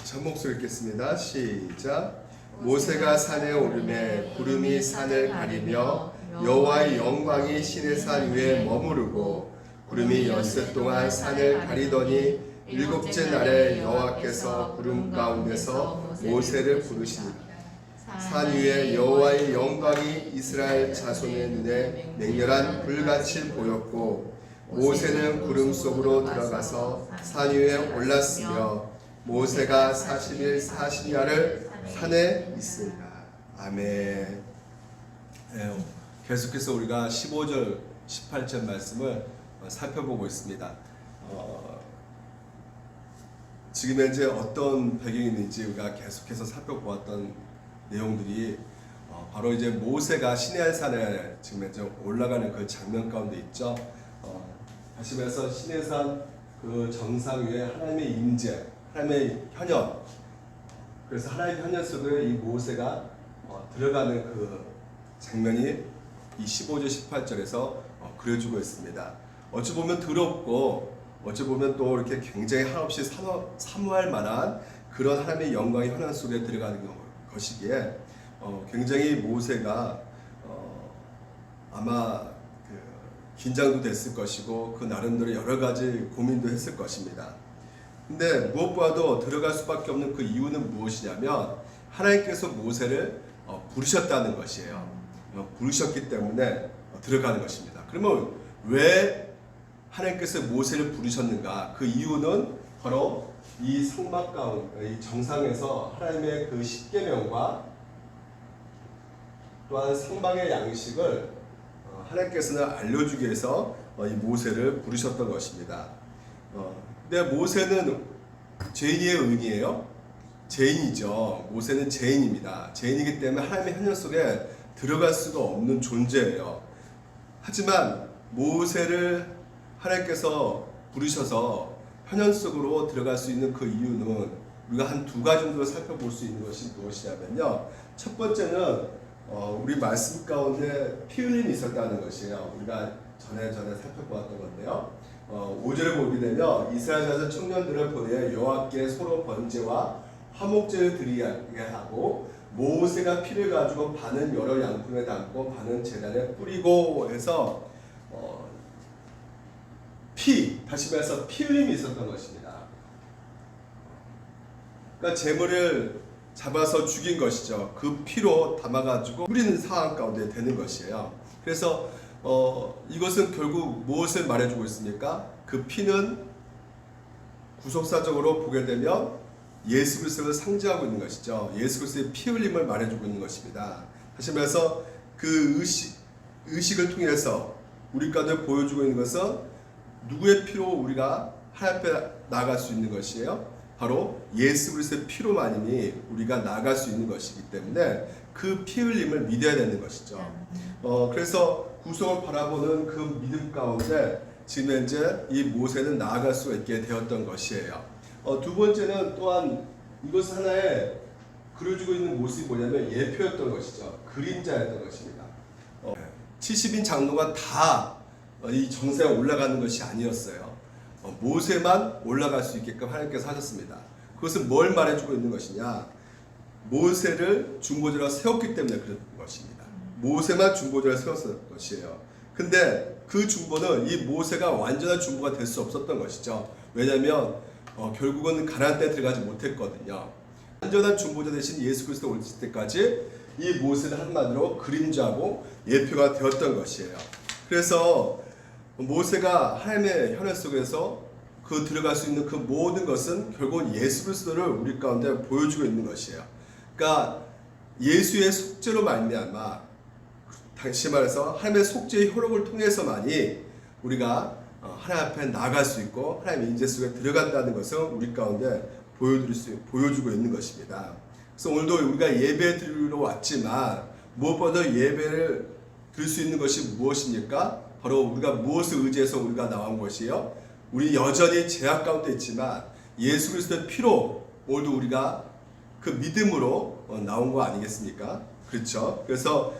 첫 목소리 읽겠습니다. 시작. 모세가 산에 오르매 구름이 산을 가리며 여호와의 영광이 시내 산 위에 머무르고 구름이 엿새 동안 산을 가리더니 일곱째 날에 여호와께서 구름 가운데서 모세를 부르시니라. 산 위에 여호와의 영광이 이스라엘 자손의 눈에 맹렬한 불같이 보였고 모세는 구름 속으로 들어가서 산 위에 올랐으며 모세가 40일 40야를 산에 있습니다. 아멘. 계속해서 우리가 15절 18절 말씀을 살펴보고 있습니다. 지금 현재 어떤 배경이 있는지 우리가 계속해서 살펴보았던 내용들이 바로 이제 모세가 시내산에 지금 현재 올라가는 그 장면 가운데 있죠. 다시 말해서 시내산 그 정상 위에 하나님의 임재, 하나님의 현현, 그래서 하나님의 현현 속에 이 모세가 들어가는 그 장면이 이 15절 18절에서 그려주고 있습니다. 어찌 보면 더럽고 어찌 보면 또 이렇게 굉장히 한없이 사모할 만한 그런 하나님의 영광의 현현 속에 들어가는 것이기에 굉장히 모세가 아마 긴장도 됐을 것이고 그 나름대로 여러 가지 고민도 했을 것입니다. 근데 무엇보다도 들어갈 수밖에 없는 그 이유는 무엇이냐면 하나님께서 모세를 부르셨다는 것이에요. 부르셨기 때문에 들어가는 것입니다. 그러면 왜 하나님께서 모세를 부르셨는가? 그 이유는 바로 이 성막 가운데, 이 정상에서 하나님의 그 십계명과 또한 성막의 양식을 하나님께서는 알려주기 위해서 이 모세를 부르셨던 것입니다. 근데 모세는 죄인의 의인이에요? 죄인이죠. 모세는 죄인입니다. 죄인이기 때문에 하나님의 현현 속에 들어갈 수가 없는 존재예요. 하지만 모세를 하나님께서 부르셔서 현현 속으로 들어갈 수 있는 그 이유는 우리가 한 두 가지 정도로 살펴볼 수 있는 것이 무엇이냐면요. 첫 번째는 우리 말씀 가운데 피 흘림이 있었다는 것이에요. 우리가 전에 살펴보았던 건데요. 5절을 보게 되면 이스라엘 자손 청년들을 보내 여호와께 서로 번제와 화목제를 드리게 하고 모세가 피를 가지고 반은 여러 양푼에 담고 반은 제단에 뿌리고 해서 다시 말해서 피 흘림이 있었던 것입니다. 그러니까 제물을 잡아서 죽인 것이죠. 그 피로 담아가지고 뿌리는 상황 가운데 되는 것이에요. 그래서 이것은 결국 무엇을 말해주고 있습니까? 그 피는 구속사적으로 보게 되면 예수 그리스도를 상징하고 있는 것이죠. 예수 그리스도의 피 흘림을 말해주고 있는 것입니다. 다시 말해서 그 의식을 통해서 우리 가운데 보여주고 있는 것은 누구의 피로 우리가 하나님 앞에 나아갈 수 있는 것이에요? 바로 예수 그리스도의 피로만이 우리가 나아갈 수 있는 것이기 때문에 그 피 흘림을 믿어야 되는 것이죠. 그래서 구속을 바라보는 그 믿음 가운데 지금 현재 이 모세는 나아갈 수가 있게 되었던 것이에요. 두 번째는 또한 이것 하나에 그려지고 있는 모습이 뭐냐면 예표였던 것이죠. 그림자였던 것입니다. 70인 장로가 다 이 정상에 올라가는 것이 아니었어요. 모세만 올라갈 수 있게끔 하나님께서 하셨습니다. 그것은 뭘 말해주고 있는 것이냐? 모세를 중보자로 세웠기 때문에 그런 것입니다. 모세만 중보자로 세웠을 것이에요. 근데 그 중보는 이 모세가 완전한 중보가 될 수 없었던 것이죠. 왜냐하면 결국은 가나안 땅에 들어가지 못했거든요. 완전한 중보자 대신 예수 그리스도 오실 때까지 이 모세는 한마디로 그림자고 예표가 되었던 것이에요. 그래서 모세가 하나님의 현현 속에서 그 들어갈 수 있는 그 모든 것은 결국은 예수 그리스도를 우리 가운데 보여주고 있는 것이에요. 그러니까 예수의 속죄로 말미암아, 다시 말해서 하나님의 속죄의 효력을 통해서만이 우리가 하나님 앞에 나아갈 수 있고 하나님의 인재 속에 들어간다는 것을 우리 가운데 보여주고 있는 것입니다. 그래서 오늘도 우리가 예배 드리러 왔지만 무엇보다 예배를 드릴 수 있는 것이 무엇입니까? 바로 우리가 무엇을 의지해서 우리가 나온 것이에요? 우리 여전히 죄악 가운데 있지만 예수 그리스도의 피로 오늘도 우리가 그 믿음으로 나온 거 아니겠습니까? 그렇죠? 그래서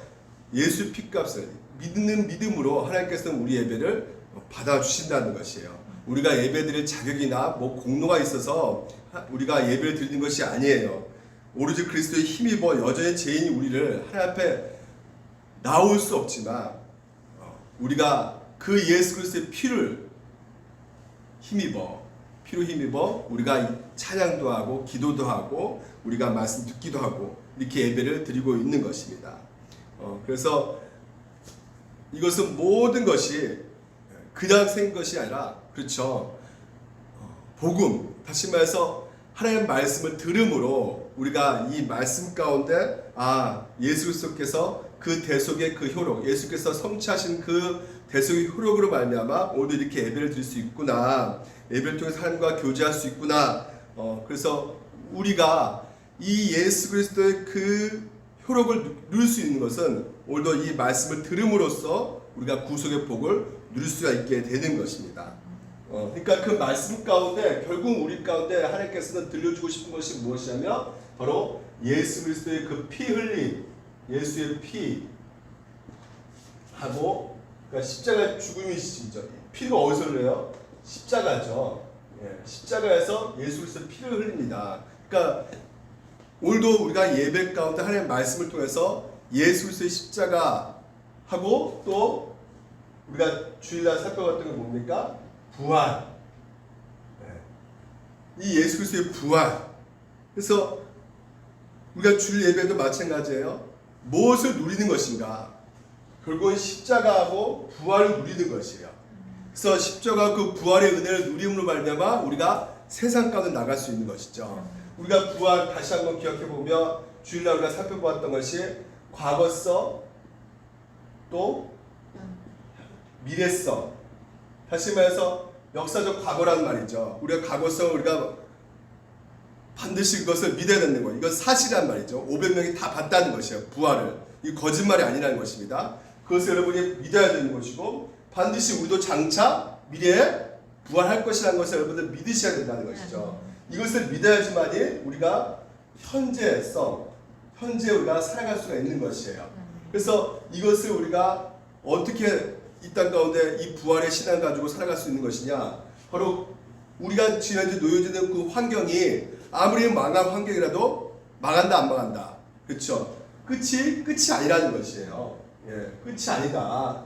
예수 피값을 믿는 믿음으로 하나님께서는 우리 예배를 받아주신다는 것이에요. 우리가 예배드릴 자격이나 뭐 공로가 있어서 우리가 예배를 드리는 것이 아니에요. 오로지 그리스도의 힘입어 여전히 죄인이 우리를 하나님 앞에 나올 수 없지만 우리가 그 예수 그리스도의 피를 피로 힘입어 우리가 찬양도 하고 기도도 하고 우리가 말씀 듣기도 하고 이렇게 예배를 드리고 있는 것입니다. 그래서 이것은 모든 것이 그냥 생긴 것이 아니라 그렇죠. 복음, 다시 말해서 하나님의 말씀을 들음으로 우리가 이 말씀 가운데 예수 그리스도께서 그 대속의 그 효력, 예수께서 성취하신 그 대속의 효력으로 말미암아 오늘도 이렇게 예배를 드릴 수 있구나, 예배를 통해서 하나님과 교제할 수 있구나. 그래서 우리가 이 예수 그리스도의 그 효력을 누릴 수 있는 것은 오늘도 이 말씀을 들음으로써 우리가 구속의 복을 누릴 수가 있게 되는 것입니다. 그러니까 그 말씀 가운데 결국 우리 가운데 하나님께서는 들려주고 싶은 것이 무엇이냐면 바로 예수 그리스도의 그 피 흘림, 예수의 피 하고 그러니까 십자가 죽음이시죠. 피가 어디서 흘려요? 십자가죠. 십자가에서 예수 그리스도의 피를 흘립니다. 그러니까 오늘도 우리가 예배 가운데 하나님의 말씀을 통해서 예수 그리스도의 십자가 하고 또 우리가 주일날 살펴봤던 게 뭡니까? 부활. 이 예수 그리스도의 부활. 그래서 우리가 주일 예배도 마찬가지예요. 무엇을 누리는 것인가? 결국은 십자가하고 부활을 누리는 것이에요. 그래서 십자가 그 부활의 은혜를 누림으로 말미암아 우리가 세상 가운데 나갈 수 있는 것이죠. 우리가 부활 다시 한번 기억해 보면 주일날 우리가 살펴보았던 것이 과거성 또 미래성. 다시 말해서 역사적 과거란 말이죠. 우리가 과거성을 우리가 반드시 그것을 믿어야 되는 거예요. 이건 사실이란 말이죠. 500명이 다 봤다는 것이에요. 부활을. 이 거짓말이 아니라는 것입니다. 그것을 여러분이 믿어야 되는 것이고 반드시 우리도 장차 미래에 부활할 것이라는 것을 여러분들 믿으셔야 된다는 것이죠. 이것을 믿어야지만이 우리가 현재 우리가 살아갈 수가 있는 것이에요. 그래서 이것을 우리가 어떻게 이 땅 가운데 이 부활의 신앙 가지고 살아갈 수 있는 것이냐? 바로 우리가 지난주 놓여지는 그 환경이 아무리 망한 환경이라도 망한다 안 망한다. 그렇죠? 끝이 아니라는 것이에요. 끝이 아니다.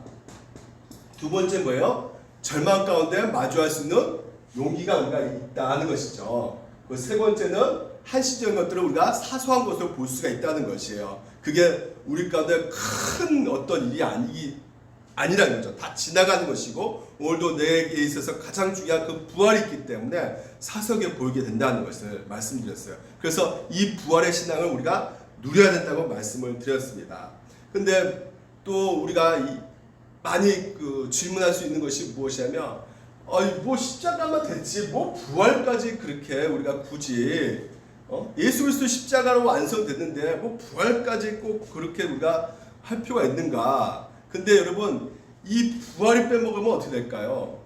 두 번째 뭐예요? 절망 가운데 마주할 수 있는 용기가 우리가 있다는 것이죠. 그 세 번째는 한시적인 것들을 우리가 사소한 것으로 볼 수가 있다는 것이에요. 그게 우리 가운데 큰 어떤 일이 아니라는 거죠. 다 지나가는 것이고 오늘도 내게 있어서 가장 중요한 그 부활이 있기 때문에 사석에 보이게 된다는 것을 말씀드렸어요. 그래서 이 부활의 신앙을 우리가 누려야 된다고 말씀을 드렸습니다. 근데 또 우리가 많이 질문할 수 있는 것이 무엇이냐면 뭐 십자가만 됐지 뭐 부활까지 그렇게 우리가 굳이 예수 그리스도 십자가로 완성됐는데 뭐 부활까지 꼭 그렇게 우리가 할 필요가 있는가? 근데 여러분 이 부활이 빼먹으면 어떻게 될까요?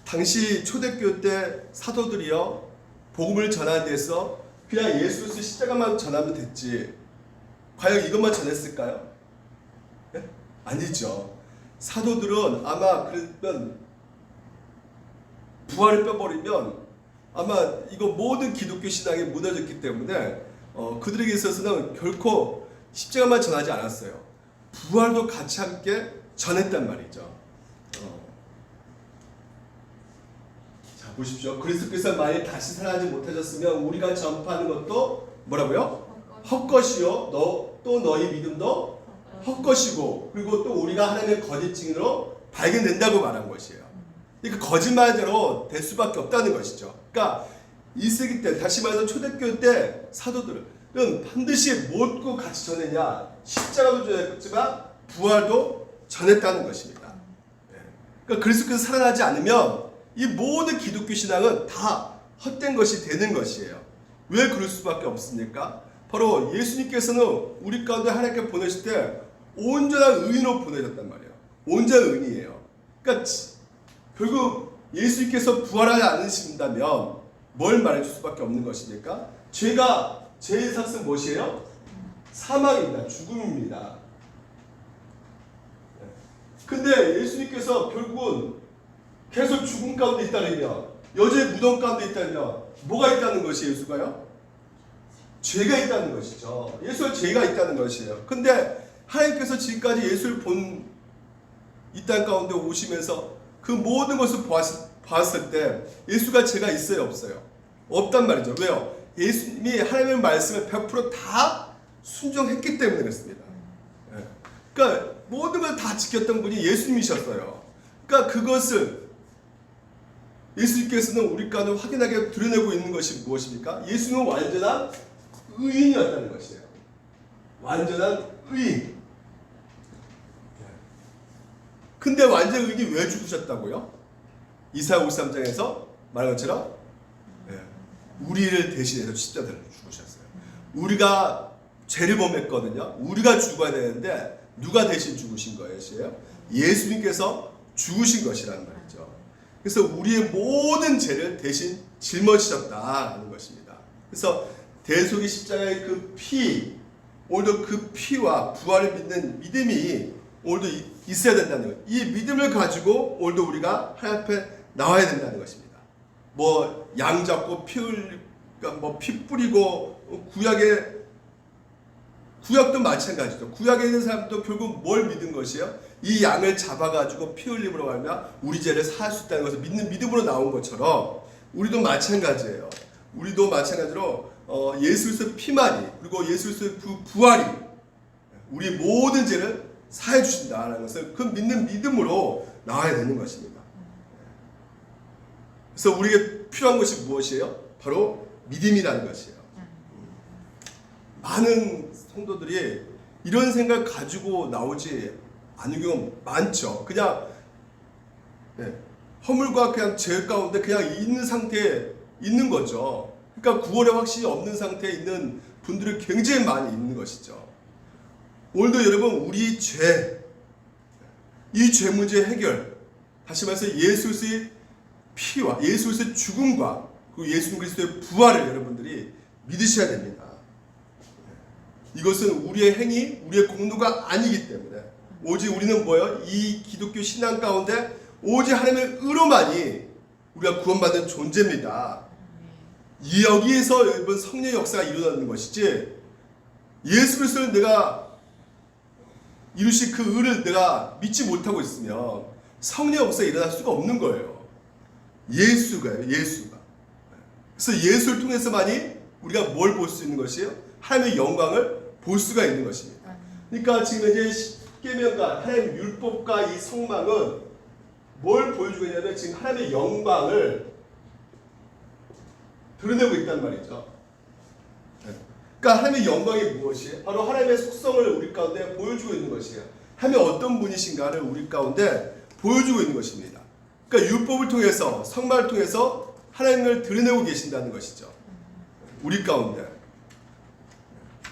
당시 초대교회 때 사도들이요 복음을 전하는 데서 그냥 예수 그리스도 십자가만 전하면 됐지 과연 이것만 전했을까요? 네? 아니죠. 사도들은 아마 그러면 부활을 빼버리면 아마 이거 모든 기독교 신앙이 무너졌기 때문에 그들에게 있어서는 결코 십자가만 전하지 않았어요. 부활도 같이 함께 전했단 말이죠. 자 보십시오. 그리스도께서 만일 다시 살아나지 못하셨으면 우리가 전파하는 것도 뭐라고요? 헛것이요. 또 너희 믿음도 헛것이고 그리고 또 우리가 하나님의 거짓 증인으로 발견된다고 말한 것이에요. 그러니까 거짓말대로 될 수밖에 없다는 것이죠. 그러니까 1세기 때 다시 말해서 초대교회 때 사도들은 반드시 무엇과 같이 전했냐? 십자가도 전했지만 부활도 전했다는 것입니다. 그러니까 그리스도께서 살아나지 않으면 이 모든 기독교 신앙은 다 헛된 것이 되는 것이에요. 왜 그럴 수밖에 없습니까? 바로 예수님께서는 우리 가운데 하나님께 보내실 때 온전한 의인으로 보내셨단 말이에요. 온전한 의인이에요. 그러니까 결국 예수님께서 부활하지 않으신다면 뭘 말해줄 수밖에 없는 것입니까? 죄의 삭은 무엇이에요? 사망입니다. 죽음입니다. 근데 예수님께서 결국은 계속 죽음 가운데 있다면, 여자의 무덤 가운데 있다면 뭐가 있다는 것이 예수가요? 죄가 있다는 것이죠. 예수가 죄가 있다는 것이에요. 근데 하나님께서 지금까지 예수를 본 이 땅 가운데 오시면서 그 모든 것을 봤을 때 예수가 죄가 있어요, 없어요? 없단 말이죠. 왜요? 예수님이 하나님의 말씀을 100%다 순종했기 때문에 그렇습니다. 그러니까 모든 걸 다 지켰던 분이 예수님이셨어요. 그러니까 그것을 예수님께서는 우리 가운데 확인하게 드러내고 있는 것이 무엇입니까? 예수님은 완전한 의인이었다는 것이에요. 완전한 의인. 근데 완전 의인이 왜 죽으셨다고요? 이사야 53장에서 말한 것처럼 우리를 대신해서 십자가를 죽으셨어요. 우리가 죄를 범했거든요. 우리가 죽어야 되는데 누가 대신 죽으신 거예요? 예수님께서 죽으신 것이라는 말이죠. 그래서 우리의 모든 죄를 대신 짊어지셨다는 것입니다. 그래서 대속의 십자가의 그 피, 오늘도 그 피와 부활을 믿는 믿음이 오늘도 있어야 된다는 것. 이 믿음을 가지고 오늘도 우리가 하나님 앞에 나와야 된다는 것입니다. 뭐 양 잡고 피 뿌리고 구약도 마찬가지죠. 구약에 있는 사람도 결국 뭘 믿은 것이에요? 이 양을 잡아가지고 피 흘림으로 하면 우리 죄를 사할 수 있다는 것을 믿는 믿음으로 나온 것처럼 우리도 마찬가지예요. 우리도 마찬가지로 예수 그리스도의 피만이 그리고 예수 그리스도의 그 부활이 우리 모든 죄를 사해 주신다는 것을 그 믿는 믿음으로 나와야 되는 것입니다. 그래서 우리에게 필요한 것이 무엇이에요? 바로 믿음이라는 것이에요. 많은 성도들이 이런 생각 가지고 나오지 않은 경우 많죠. 그냥 허물과 그냥 죄 가운데 그냥 있는 상태에 있는 거죠. 그러니까 구원의 확신이 없는 상태에 있는 분들이 굉장히 많이 있는 것이죠. 오늘도 여러분 우리 죄, 이 죄 문제 해결, 다시 말해서 예수 그리스도의 피와 예수 그리스도의 죽음과 그리고 예수 그리스도의 부활을 여러분들이 믿으셔야 됩니다. 이것은 우리의 행위, 우리의 공로가 아니기 때문에 오직 우리는 뭐예요? 이 기독교 신앙 가운데 오직 하나님의 의로만이 우리가 구원받는 존재입니다. 여기에서 여러분 성령의 역사가 일어나는 것이지 예수 그리스도를 내가 이루신 그 의를 내가 믿지 못하고 있으면 성령의 역사가 일어날 수가 없는 거예요. 예수가요. 예수가. 그래서 예수를 통해서만이 우리가 뭘 볼 수 있는 것이에요? 하나님의 영광을 볼 수가 있는 것입니다. 그러니까 지금 이제 십계명과 하나님의 율법과 이 성막은 뭘 보여주고 있냐면 지금 하나님의 영광을 드러내고 있단 말이죠. 그러니까 하나님의 영광이 무엇이에요? 바로 하나님의 속성을 우리 가운데 보여주고 있는 것이에요. 하나님이 어떤 분이신가를 우리 가운데 보여주고 있는 것입니다. 그러니까 율법을 통해서 성막을 통해서 하나님을 드러내고 계신다는 것이죠. 우리 가운데.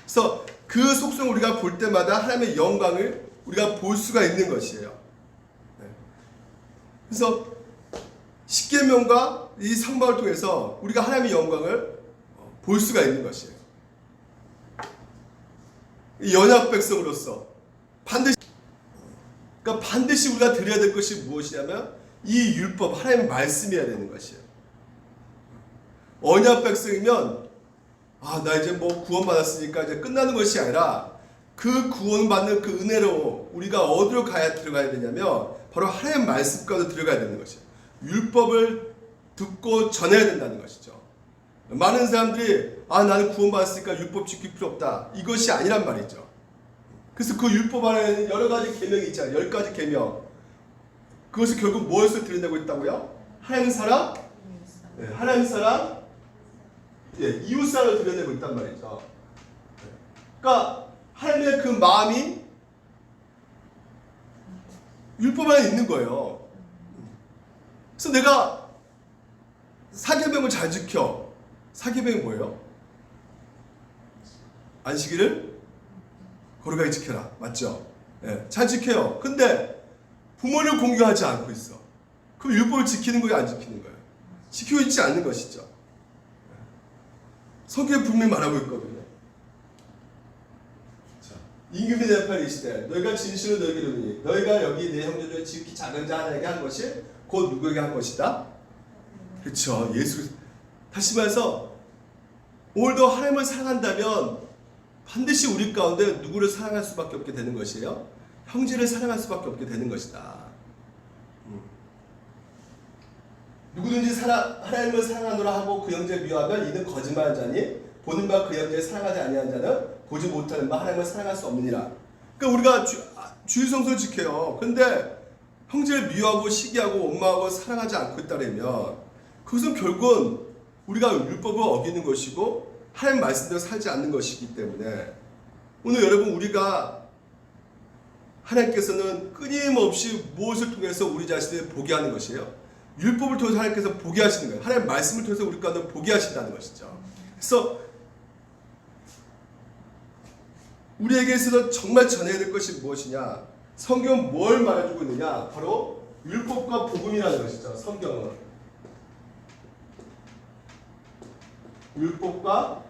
그래서 그 속성을 우리가 볼 때마다 하나님의 영광을 우리가 볼 수가 있는 것이에요. 그래서 십계명과 이 성막을 통해서 우리가 하나님의 영광을 볼 수가 있는 것이에요. 연약 백성으로서 반드시 우리가 드려야 될 것이 무엇이냐면 이 율법, 하나님의 말씀이어야 되는 것이에요. 언약 백성이면 나 이제 뭐 구원받았으니까 이제 끝나는 것이 아니라 그 구원받는 그 은혜로 우리가 어디로 들어가야 되냐면 바로 하나님의 말씀 가운데 들어가야 되는 것이에요. 율법을 듣고 전해야 된다는 것이죠. 많은 사람들이 나는 구원받았으니까 율법 지킬 필요 없다. 이것이 아니란 말이죠. 그래서 그 율법 안에는 여러 가지 계명이 있잖아요. 10가지 계명. 그것을 결국 무엇을 드러내고 있다고요? 하나님 사랑, 하나님 사랑, 이웃 사랑을 드러내고 있단 말이죠. 그러니까 하나님의 그 마음이 율법 안에 있는 거예요. 그래서 내가 사계명을 잘 지켜. 사계명이 뭐예요? 안식일을 거룩하게 지켜라. 맞죠? 잘 지켜요. 근데 부모를 공경하지 않고 있어. 그럼 율법을 지키는 거예요? 안 지키는 거예요? 지키고 있지 않는 것이죠. 성경에 분명히 말하고 있거든요. 자, 임금이 내 편에 있으되 너희가 진실로 너희에게 이르노니 너희가 여기 내 형제 중에 지극히 작은 자 하나에게 한 것이 곧 누구에게 한 것이다? 그렇죠. 예수. 다시 말해서 오늘도 하나님을 사랑한다면 반드시 우리 가운데 누구를 사랑할 수밖에 없게 되는 것이에요. 형제를 사랑할 수밖에 없게 되는 것이다. 누구든지 하나님을 사랑하노라 하고 그 형제를 미워하면 이는 거짓말하는 자니 보는 바 그 형제를 사랑하지 아니한 자는 보지 못하는 바 하나님을 사랑할 수 없느니라. 그러니까 우리가 주일 성수를 지켜요. 그런데 형제를 미워하고 시기하고 원망하고 사랑하지 않고 있다면 그것은 결국은 우리가 율법을 어기는 것이고 하나님 말씀대로 살지 않는 것이기 때문에 오늘 여러분 우리가 하나님께서는 끊임없이 무엇을 통해서 우리 자신을 보게 하는 것이에요? 율법을 통해서 하나님께서 보게 하시는 거예요. 하나님 말씀을 통해서 우리 가운데 보게 하신다는 것이죠. 그래서 우리에게 있어서 정말 전해야 될 것이 무엇이냐? 성경은 뭘 말해주고 있느냐? 바로 율법과 복음이라는 것이죠. 성경은 율법과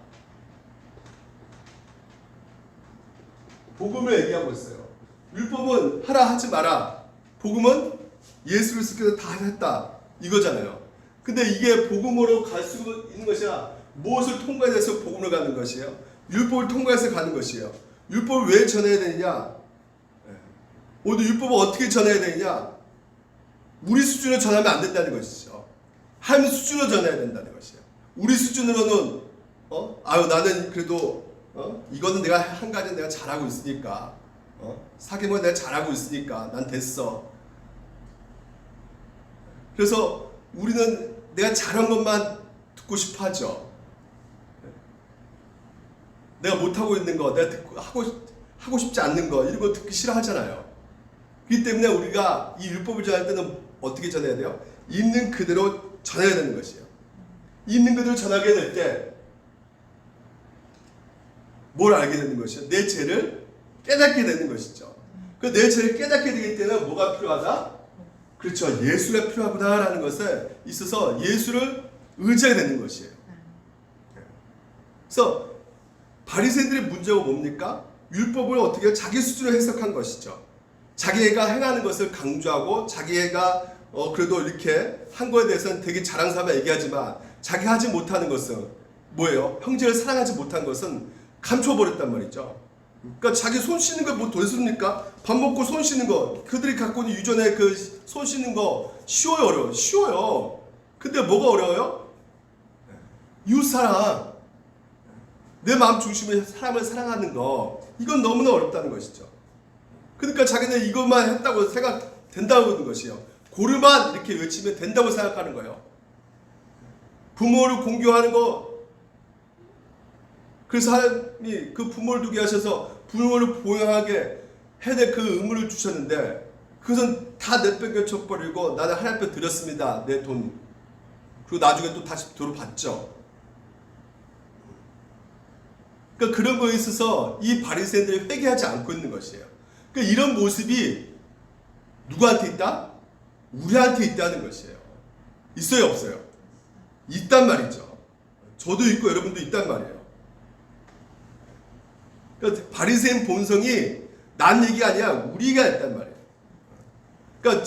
복음을 얘기하고 있어요. 율법은 하라 하지 마라. 복음은 예수 그리스도께서 다 했다 이거잖아요. 근데 이게 복음으로 갈 수 있는 것이 아니라 무엇을 통과해서 복음으로 가는 것이에요? 율법을 통과해서 가는 것이에요. 율법을 왜 전해야 되느냐? 오늘 율법을 어떻게 전해야 되느냐? 우리 수준으로 전하면 안 된다는 것이죠. 하나님 수준으로 전해야 된다는 것이에요. 우리 수준으로는 나는 그래도 이거는 내가 한 가지 내가 잘하고 있으니까 사귀면 내가 잘하고 있으니까 난 됐어. 그래서 우리는 내가 잘한 것만 듣고 싶어 하죠. 내가 못하고 있는 거, 내가 하고 싶지 않는 거 이런 거 듣기 싫어하잖아요. 그렇기 때문에 우리가 이 율법을 전할 때는 어떻게 전해야 돼요? 있는 그대로 전해야 되는 것이에요. 있는 그대로 전하게 될 때 뭘 알게 되는 것이요? 내 죄를 깨닫게 되는 것이죠. 내 죄를 깨닫게 되기 때문에 뭐가 필요하다? 그렇죠. 예수가 필요하구나라는 것에 있어서 예수를 의지하게 되는 것이에요. 그래서 바리새인들의 문제가 뭡니까? 율법을 어떻게 자기 수준으로 해석한 것이죠. 자기가 행하는 것을 강조하고 자기가 그래도 이렇게 한 거에 대해서는 되게 자랑삼아 얘기하지만 자기 하지 못하는 것은 뭐예요? 형제를 사랑하지 못한 것은 감춰버렸단 말이죠. 그러니까 자기 손 씻는 거 뭐 됐습니까? 밥 먹고 손 씻는 거 그들이 갖고 있는 유전의 그 손 씻는 거 쉬워요 어려워요? 쉬워요. 근데 뭐가 어려워요? 이웃사랑 내 마음 중심에 사람을 사랑하는 거 이건 너무나 어렵다는 것이죠. 그러니까 자기는 이것만 했다고 생각된다고 하는 것이에요. 고르만 이렇게 외치면 된다고 생각하는 거예요. 부모를 공경하는 거 그래서 하나님이 그 부모를 두게 하셔서 부모를 보양하게 해야 될 그 의무를 주셨는데 그것은 다 내팽개쳐 버리고 나는 하나님 앞에 드렸습니다. 내 돈. 그리고 나중에 또 다시 돌아받죠. 그러니까 그런 거에 있어서 이 바리새인들이 회개하지 않고 있는 것이에요. 그러니까 이런 모습이 누구한테 있다? 우리한테 있다는 것이에요. 있어요 없어요? 있단 말이죠. 저도 있고 여러분도 있단 말이에요. 그러니까 바리새인 본성이 난 얘기가 아니야 우리가 있단 말이에요. 그러니까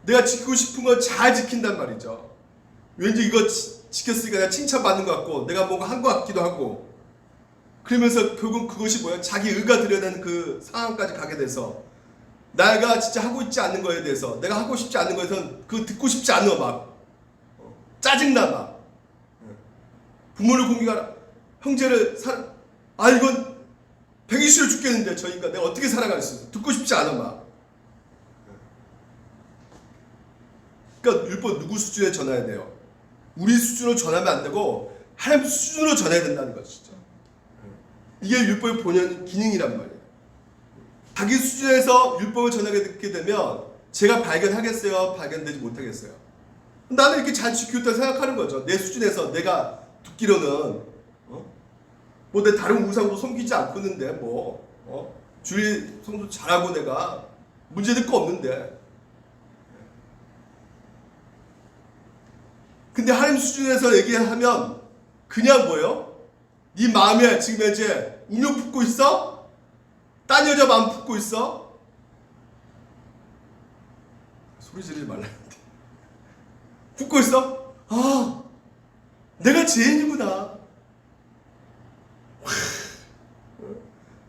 내가 지키고 싶은 거 잘 지킨단 말이죠. 왠지 이거 지켰으니까 내가 칭찬받는 것 같고 내가 뭔가 한 것 같기도 하고 그러면서 결국 그것이 뭐야? 자기 의가 들여낸 그 상황까지 가게 돼서 내가 진짜 하고 있지 않는 거에 대해서 내가 하고 싶지 않는 거에선 그거 듣고 싶지 않아 막 짜증나 막 부모를 공경하라 형제를 이건 배기 싫어 죽겠는데 저니까 내가 어떻게 살아갈 수 있어? 듣고 싶지 않아 막. 그러니까 율법 누구 수준에 전해야 돼요? 우리 수준으로 전하면 안 되고 하나님 수준으로 전해야 된다는 것이죠. 이게 율법의 본연 기능이란 말이에요. 자기 수준에서 율법을 전하게 되면 제가 발견하겠어요? 발견되지 못하겠어요? 나는 이렇게 잘 지켰다 생각하는 거죠. 내 수준에서 내가 듣기로는 뭐 내 다른 우상도 섬기지 않고 있는데 주일 성도 잘하고 내가 문제될 거 없는데 근데 하나님 수준에서 얘기하면 그냥 뭐예요? 네 마음에 지금 이제 운명 품고 있어? 딴 여자 마음 품고 있어? 소리 지르지 말라는데. 품고 있어? 아, 내가 죄인이구나.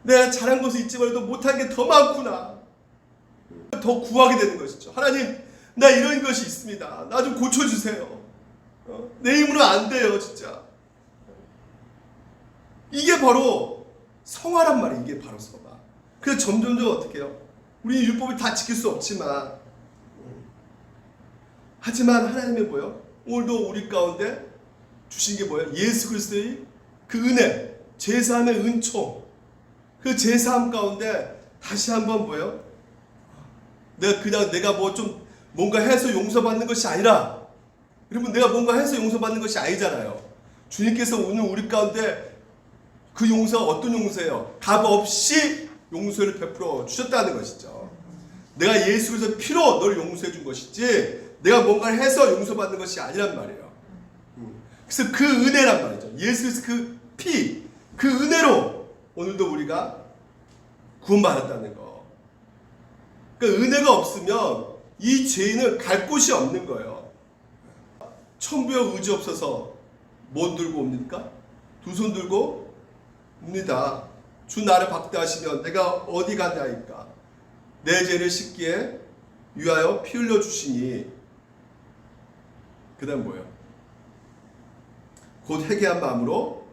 내가 잘한 것은 있지만 못한 게 더 많구나. 더 구하게 되는 것이죠. 하나님, 나 이런 것이 있습니다. 나 좀 고쳐주세요. 내 힘으로 안 돼요, 진짜. 이게 바로 성화란 말이에요. 이게 바로 성화. 그래서 점점점 어떻게 해요? 우리 율법을 다 지킬 수 없지만, 하지만 하나님의 뭐예요? 오늘도 우리 가운데 주신 게 뭐예요? 예수 그리스도의 그 은혜, 제사함의 은총, 그 제사함 가운데 다시 한번 뭐예요? 내가 뭐 좀 뭔가 해서 용서받는 것이 아니라, 여러분, 내가 뭔가 해서 용서받는 것이 아니잖아요. 주님께서 오늘 우리 가운데 그 용서가 어떤 용서예요? 값 없이 용서를 베풀어 주셨다는 것이죠. 내가 예수 그리스도의 피로 너를 용서해 준 것이지 내가 뭔가를 해서 용서받는 것이 아니란 말이에요. 그래서 그 은혜란 말이죠. 예수 그리스도 그 피, 그 은혜로 오늘도 우리가 구원받았다는 거. 그러니까 은혜가 없으면 이 죄인은 갈 곳이 없는 거예요. 천부여 의지 없어서 뭐 들고 옵니까? 두 손 들고 옵니다. 주 나를 박대하시면 내가 어디 가냐니까. 내 죄를 씻기에 위하여 피 흘려 주시니. 그 다음 뭐예요? 곧 회개한 마음으로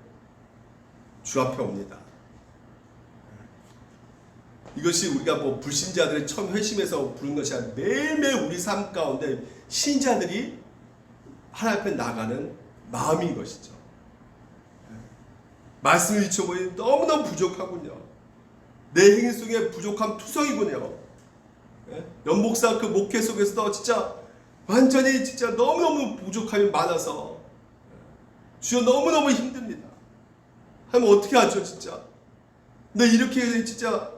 주 앞에 옵니다. 이것이 우리가 뭐 불신자들의 처음 회심해서 부른 것이 아니라 매일매일 우리 삶 가운데 신자들이 하나님 앞에 나가는 마음인 것이죠. 말씀을 잊혀버리니 너무너무 부족하군요. 내 행위 속에 부족함 투성이군요. 연목사 그 목회 속에서도 진짜 완전히 진짜 너무너무 부족함이 많아서 주여 너무너무 힘듭니다. 하나님 어떻게 하죠 진짜. 근데 이렇게 진짜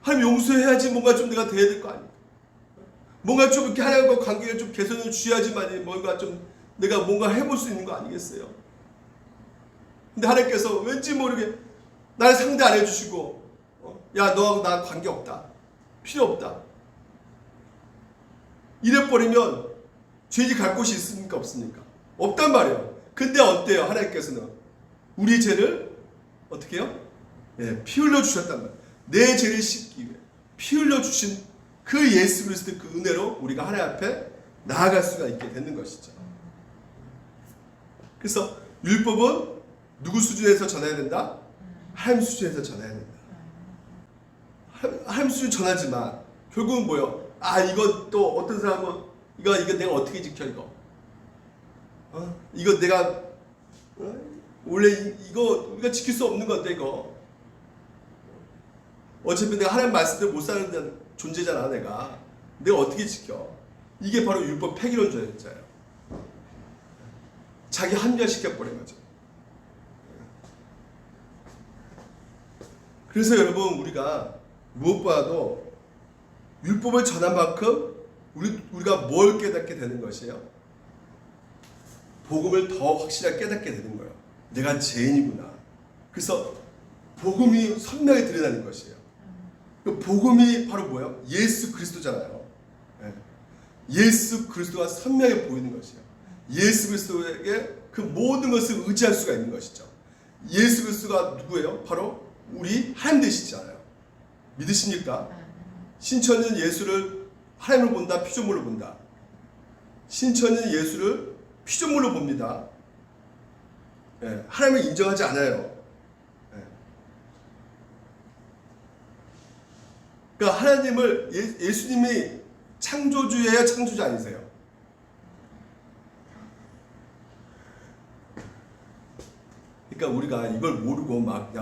하나님 용서해야지 뭔가 좀 내가 돼야 될 거 아닙니까? 뭔가 좀 이렇게 하나님과 관계를 좀 개선을 주셔야지만 뭔가 좀 내가 뭔가 해볼 수 있는 거 아니겠어요? 근데 하나님께서 왠지 모르게 나를 상대 안 해주시고 야 너하고 나 관계 없다. 필요 없다. 이래버리면 죄인이 갈 곳이 있습니까? 없습니까? 없단 말이에요. 근데 어때요? 하나님께서는 우리 죄를 어떻게 해요? 피 흘려 주셨단 말이에요. 내 죄를 씻기 위해 피 흘려 주신 그 예수 그리스도 그 은혜로 우리가 하나님 앞에 나아갈 수가 있게 되는 것이죠. 그래서 율법은 누구 수준에서 전해야 된다? 하나님 수준에서 전해야 된다. 하나님 수준 전하지만 결국은 뭐요? 이거 또 어떤 사람은 이거 내가 어떻게 지켜 이거? 이거 내가 원래 이거 우리가 지킬 수 없는 건데 이거. 어차피 내가 하나님 말씀대로 못 사는 존재잖아 내가 어떻게 지켜? 이게 바로 율법 폐기론자예요. 자기 합리화시켜버린 거죠. 그래서 여러분 우리가 무엇보다도 율법을 전한 만큼 우리가 뭘 깨닫게 되는 것이에요? 복음을 더 확실하게 깨닫게 되는 거예요. 내가 죄인이구나. 그래서 복음이 선명히 드러나는 것이에요. 복음이 바로 뭐예요? 예수 그리스도잖아요. 예수 그리스도가 선명히 보이는 것이에요. 예수 그리스도에게 그 모든 것을 의지할 수가 있는 것이죠. 예수 그리스도가 누구예요? 바로 우리 하나님 되시잖아요. 믿으십니까? 신천은 예수를 하나님으로 본다, 피조물로 본다. 신천은 예수를 피조물로 봅니다. 하나님을 인정하지 않아요. 그러니까 하나님을 예수님이 창조주예요, 창조주 아니세요? 그러니까 우리가 이걸 모르고 막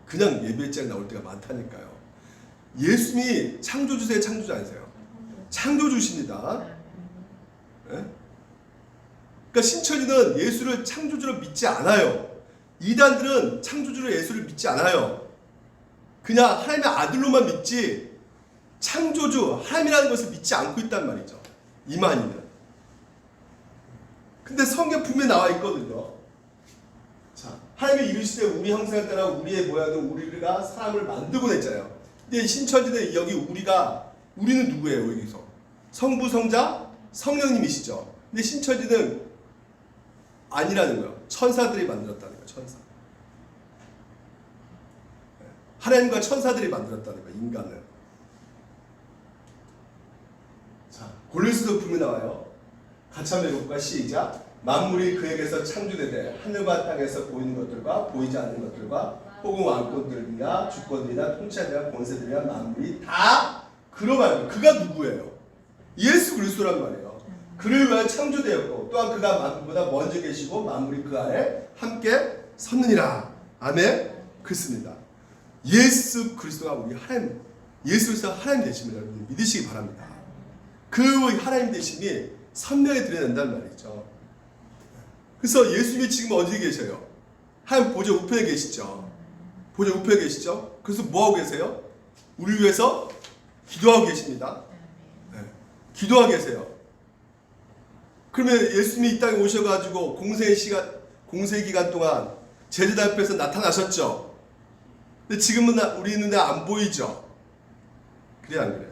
그냥 예배자에 나올 때가 많다니까요. 예수님이 창조주세요, 창조주 아니세요? 창조주십니다. 그러니까 신천지는 예수를 창조주로 믿지 않아요. 이단들은 창조주로 예수를 믿지 않아요. 그냥 하나님의 아들로만 믿지 창조주 하나님이라는 것을 믿지 않고 있단 말이죠. 이만희는. 근데 성경 분명히 나와 있거든요. 자, 하나님이 이루실 때 우리 형상에 따라 우리의 모양대로 우리가 사람을 만들고 냈잖아요. 근데 신천지는 여기 우리는 누구예요? 여기서 성부, 성자, 성령님이시죠. 근데 신천지는 아니라는 거예요. 천사들이 만들었다는 거예요. 천사. 하나님과 천사들이 만들었다는 거예요. 인간을. 자, 골로새서 품이 나와요. 같이 한번 읽어볼까? 시작. 만물이 그에게서 창조되되 하늘과 땅에서 보이는 것들과 보이지 않는 것들과 혹은 왕권들이나 주권들이나 통치자들이나 권세들이나 만물이 다 그로 말미암아. 그가 누구예요? 예수 그리스도란 말이에요. 그를 위하여 창조되었고 또한 그가 만물보다 먼저 계시고 만물이 그 안에 함께 섰느니라. 아멘. 그렇습니다. 예수 그리스도가 우리 하나님, 예수 그리스도가 하나님 되심을 여러분 믿으시기 바랍니다. 그 하나님 되심이 선명히 드러낸다는 말이죠. 그래서 예수님이 지금 어디 계셔요? 하나님 보좌 우편에 계시죠. 보좌 우편에 계시죠. 그래서 뭐하고 계세요? 우리 위해서 기도하고 계십니다. 네. 기도하고 계세요. 그러면 예수님이 이 땅에 오셔가지고 공세 기간 동안 제자들 앞에서 나타나셨죠. 근데 지금은 우리 눈에 안 보이죠. 그래요, 안 그래요?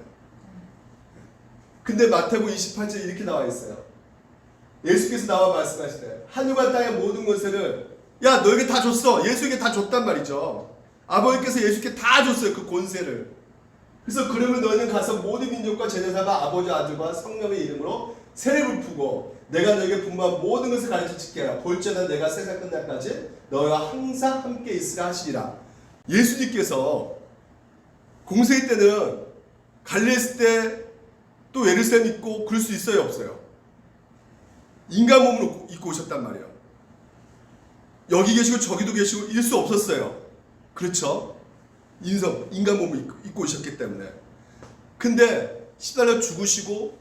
근데 마태복음 28절에 이렇게 나와 있어요. 예수께서 나와 말씀하시되 하늘과 땅의 모든 것을 야 너에게 다 줬어. 예수에게 다 줬단 말이죠. 아버지께서 예수께 다 줬어요. 그 권세를. 그래서 그러면 너희는 가서 모든 민족과 제자사가 아버지 아들과 성령의 이름으로 세례를 푸고 내가 너에게 분부한 모든 것을 가르쳐 지키게 하라. 볼지어다 내가 세상 끝날까지 너희와 항상 함께 있으라 하시리라. 예수님께서 공생일 때는 갈릴리 있을 때 또 예루살렘 있고 그럴 수 있어요, 없어요? 인간 몸으로 입고 오셨단 말이에요. 여기 계시고 저기도 계시고 이럴 수 없었어요. 그렇죠? 인간 몸을 입고 오셨기 때문에. 근데 십자가로 죽으시고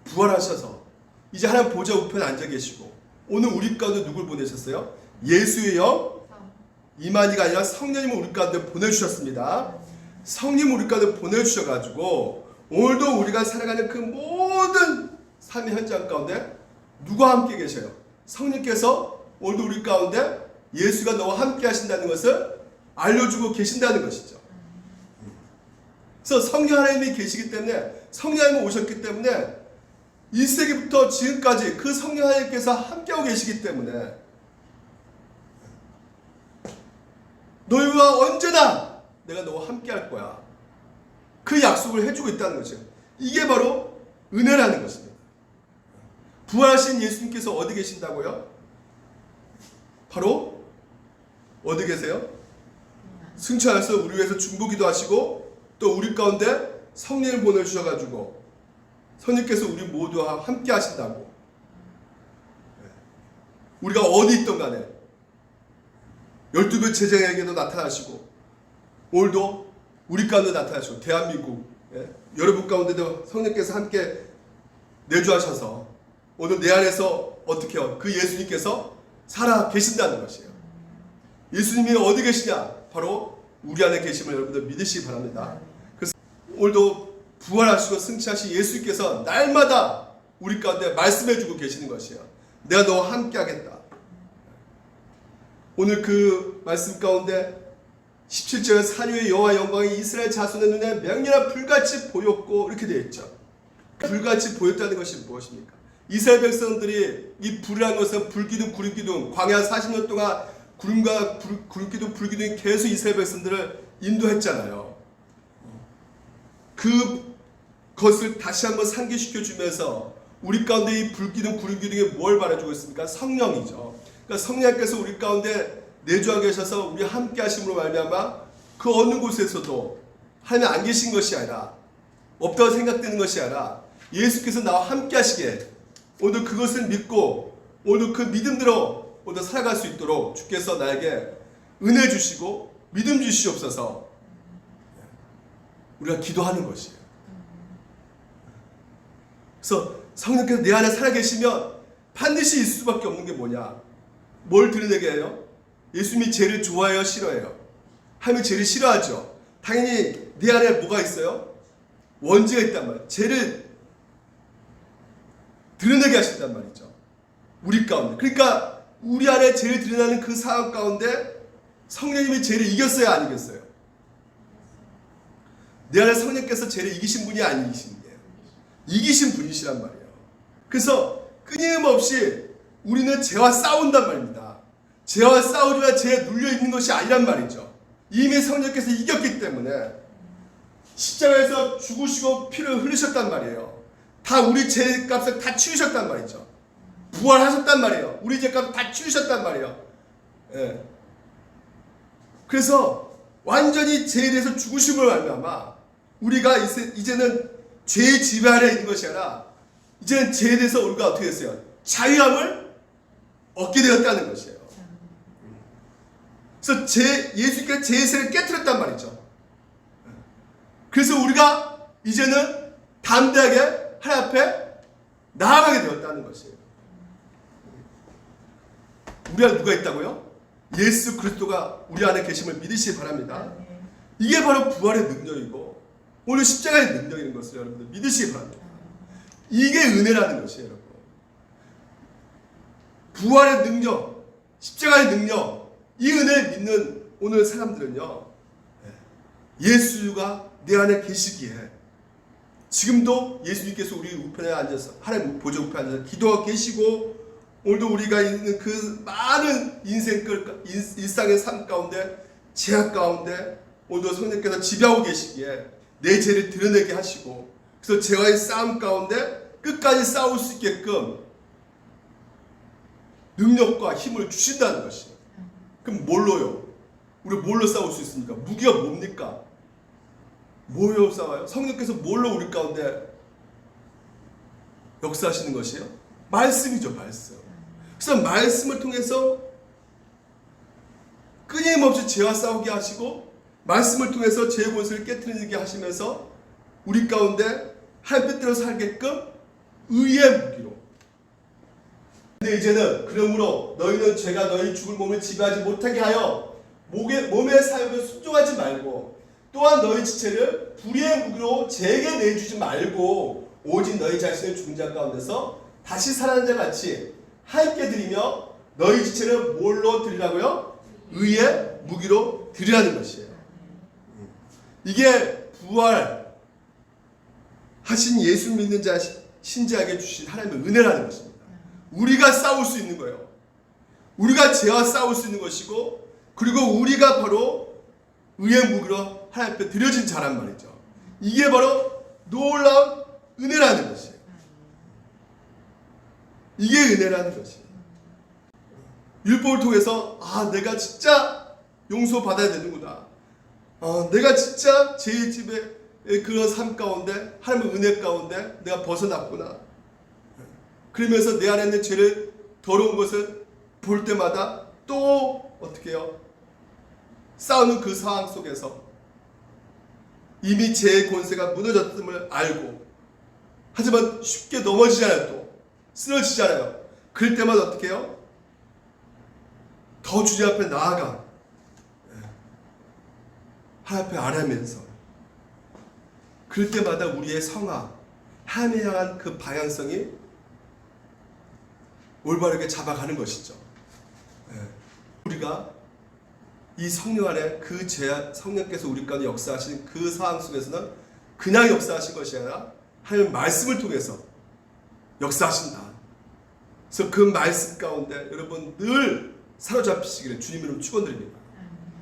부활하셔서 이제 하나님 보좌 우편에 앉아 계시고 오늘 우리 가운데 누굴 보내셨어요? 예수의 영 이만희가 아니라 성령님을 우리 가운데 보내주셨습니다. 성령 우리 가운데 보내주셔가지고 오늘도 우리가 살아가는 그 모든 삶의 현장 가운데 누가 함께 계셔요? 성령께서 오늘도 우리 가운데 예수가 너와 함께 하신다는 것을 알려주고 계신다는 것이죠. 그래서 성령 하나님이 계시기 때문에 성령 하나님이 오셨기 때문에 1세기부터 지금까지 그 성령 하나님께서 함께하고 계시기 때문에 너희와 언제나 내가 너와 함께할 거야. 그 약속을 해주고 있다는 것이에요. 이게 바로 은혜라는 것입니다. 부활하신 예수님께서 어디 계신다고요? 바로 어디 계세요? 승천하셔서 우리 위해서 중보기도 하시고 또 우리 가운데 성령을 보내주셔가지고 성령께서 우리 모두와 함께 하신다고. 우리가 어디 있던 간에 12교 제자에게도 나타나시고 오늘도 우리 가운데 나타나시고 대한민국 여러분 가운데도 성령께서 함께 내주하셔서 오늘 내 안에서 어떻게 해요? 그 예수님께서 살아 계신다는 것이에요. 예수님이 어디 계시냐? 바로 우리 안에 계심을 여러분들 믿으시기 바랍니다. 그래서 오늘도 부활하시고 승천하신 예수님께서 날마다 우리 가운데 말씀해주고 계시는 것이에요. 내가 너와 함께 하겠다. 오늘 그 말씀 가운데 17절에 산위의 여호와 영광이 이스라엘 자손의 눈에 맹렬한 불같이 보였고 이렇게 되어 있죠. 불같이 보였다는 것이 무엇입니까? 이스라엘 백성들이 이 불이라는 것은 불기둥 구름기둥 광야 40년 동안 구름과 구름기둥 불기둥이 계속 이스라엘 백성들을 인도했잖아요. 그것을 다시 한번 상기시켜 주면서 우리 가운데 이 불기둥 구름기둥이 뭘 말해주고 있습니까? 성령이죠. 그러니까 성령께서 우리 가운데 내주하고 계셔서 우리 함께 하심으로 말미암아 그 어느 곳에서도 하나님 안 계신 것이 아니라 없다고 생각되는 것이 아니라 예수께서 나와 함께 하시게 오늘 그것을 믿고 오늘 그 믿음대로 오늘 살아갈 수 있도록 주께서 나에게 은혜 주시고 믿음 주시옵소서. 우리가 기도하는 것이에요. 그래서 성령께서 내 안에 살아계시면 반드시 있을 수밖에 없는 게 뭐냐? 뭘 드러내게 해요? 예수님이 죄를 좋아해요? 싫어해요? 하나님이 죄를 싫어하죠. 당연히 내 안에 뭐가 있어요? 원죄가 있단 말이에요. 죄를 드러내게 하신단 말이죠. 우리 가운데. 그러니까 우리 안에 죄를 드러나는 그 상황 가운데 성령님이 죄를 이겼어요, 안 이겼어요? 내 안에 성령께서 죄를 이기신 분이 안 이기신 분이에요. 이기신 분이시란 말이에요. 그래서 끊임없이 우리는 죄와 싸운단 말입니다. 죄와 싸우지만 죄에 눌려있는 것이 아니란 말이죠. 이미 성령께서 이겼기 때문에 십자가에서 죽으시고 피를 흘리셨단 말이에요. 다 우리 죄값을 다 치우셨단 말이죠. 부활하셨단 말이에요. 우리 죄값을 다 치우셨단 말이에요. 예. 그래서 완전히 죄에 대해서 죽으심을 말미암아 우리가 이제는 죄의 지배 아래 있는 것이 아니라 이제는 죄에 대해서 우리가 어떻게 했어요? 자유함을 얻게 되었다는 것이에요. 그래서 예수께서 죄의 세를 깨뜨렸단 말이죠. 그래서 우리가 이제는 담대하게 하나님 앞에 나아가게 되었다는 것이에요. 우리 안에 누가 있다고요? 예수 그리스도가 우리 안에 계심을 믿으시기 바랍니다. 이게 바로 부활의 능력이고 오늘 십자가의 능력인 것을 여러분들 믿으시기 바랍니다. 이게 은혜라는 것이에요, 여러분. 부활의 능력, 십자가의 능력, 이 은혜를 믿는 오늘 사람들은요, 예수가 내 안에 계시기에 지금도 예수님께서 우리 우편에 앉아서 하나님 보좌 우편에 앉아서 기도하고 계시고 오늘도 우리가 있는 그 많은 일상의 삶 가운데 제약 가운데 오늘도 성령께서 지배하고 계시기에 내 죄를 드러내게 하시고 그래서 죄와의 싸움 가운데 끝까지 싸울 수 있게끔 능력과 힘을 주신다는 것이에요. 그럼 뭘로요? 우리 뭘로 싸울 수 있습니까? 무기가 뭡니까? 뭐로 싸워요? 성령께서 뭘로 우리 가운데 역사하시는 것이에요? 말씀이죠, 말씀. 그래서 말씀을 통해서 끊임없이 죄와 싸우게 하시고 말씀을 통해서 죄의 권세를 깨트리게 하시면서 우리 가운데 하나님 뜻대로 살게끔 의의 무기로. 근데 이제는 그러므로 너희는 죄가 너희 죽을 몸을 지배하지 못하게 하여 몸의 사욕에 순종하지 말고 또한 너희 지체를 불의의 무기로 죄에게 내주지 말고 오직 너희 자신을 죽은 자 가운데서 다시 살아난 자 같이 함께 드리며 너희 지체를 뭘로 드리라고요? 의의 무기로 드리라는 것이에요. 이게 부활하신 예수 믿는 자 신자에게 주신 하나님의 은혜라는 것입니다. 우리가 싸울 수 있는 거예요. 우리가 죄와 싸울 수 있는 것이고 그리고 우리가 바로 의의 무기로 하나님 앞에 드려진 자란 말이죠. 이게 바로 놀라운 은혜라는 것이에요. 이게 은혜라는 것이에요. 율법을 통해서 내가 진짜 용서받아야 되는구나. 내가 진짜 죄의 집에 그런 삶 가운데 하나님의 은혜 가운데 내가 벗어났구나. 그러면서 내 안에 있는 죄를 더러운 것을 볼 때마다 또 어떻게 해요? 싸우는 그 상황 속에서 이미 죄의 권세가 무너졌음을 알고 하지만 쉽게 넘어지잖아요. 또 쓰러지잖아요. 그럴 때마다 어떻게 해요? 더 주님 앞에 나아가 하나님 앞에 아뢰면서 그럴 때마다 우리의 성화 하나님에 향한 그 방향성이 올바르게 잡아가는 것이죠. 우리가 이 성령 안에 그 성령께서 우리 가운데 역사하신 그 상황 속에서는 그냥 역사하신 것이 아니라 하나님의 말씀을 통해서 역사하신다. 그래서 그 말씀 가운데 여러분 늘 사로잡히시기를 주님으로 축원드립니다.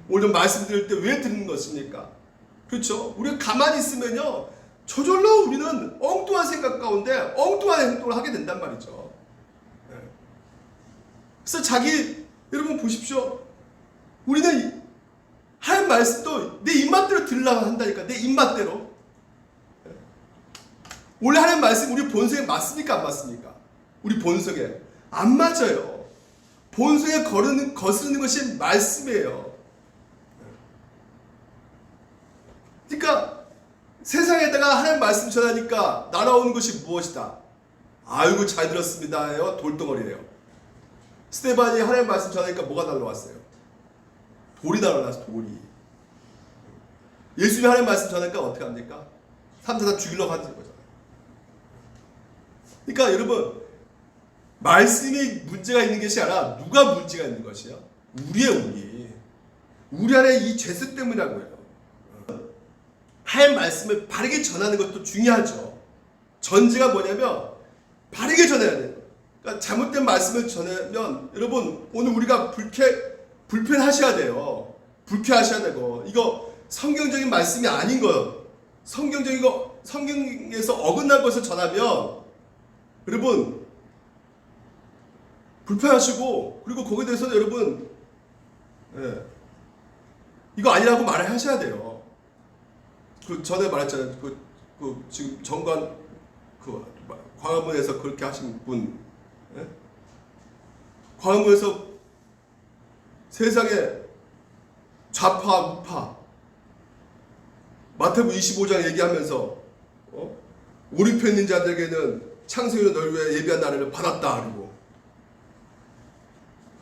오늘 말씀 들을 때 왜 듣는 것입니까? 그렇죠? 우리가 가만히 있으면요 저절로 우리는 엉뚱한 생각 가운데 엉뚱한 행동을 하게 된단 말이죠. 그래서 여러분 보십시오. 우리는 하나님 말씀도 내 입맛대로 들으려고 한다니까. 내 입맛대로. 원래 하나님 말씀 우리 본성에 맞습니까? 안 맞습니까? 우리 본성에 안 맞아요. 본성에 거스르는 것이 말씀이에요. 그러니까 세상에다가 하나님 말씀 전하니까 날아오는 것이 무엇이다? 아이고 잘 들었습니다예요. 돌덩어리예요. 스테반이 하나님 말씀 전하니까 뭐가 날아왔어요? 돌이 날아왔어. 돌이. 예수님이 하나님 말씀 전하니까 어떻게 합니까? 사람들 다 죽이려고 하는 거잖아요. 그러니까 여러분 말씀이 문제가 있는 것이 아니라 누가 문제가 있는 것이요? 우리 안에 이 죄수 때문이라고요. 할 말씀을 바르게 전하는 것도 중요하죠. 전제가 뭐냐면 바르게 전해야 돼요. 그러니까 잘못된 말씀을 전하면 여러분 오늘 우리가 불편하셔야 돼요. 불쾌하셔야 되고 이거 성경적인 말씀이 아닌 거, 성경에서 어긋난 것을 전하면 여러분 불편하시고 그리고 거기에 대해서는 여러분 이거 아니라고 말을 하셔야 돼요. 그 전에 말했잖아요. 그 지금 정관 그 광화문에서 그렇게 하신 분, 광화문에서 세상에 좌파 우파 마태복음 25장 얘기하면서 오리표 있는 자들에게는 창세기로 널 위해 예비한 나라를 받았다. 그리고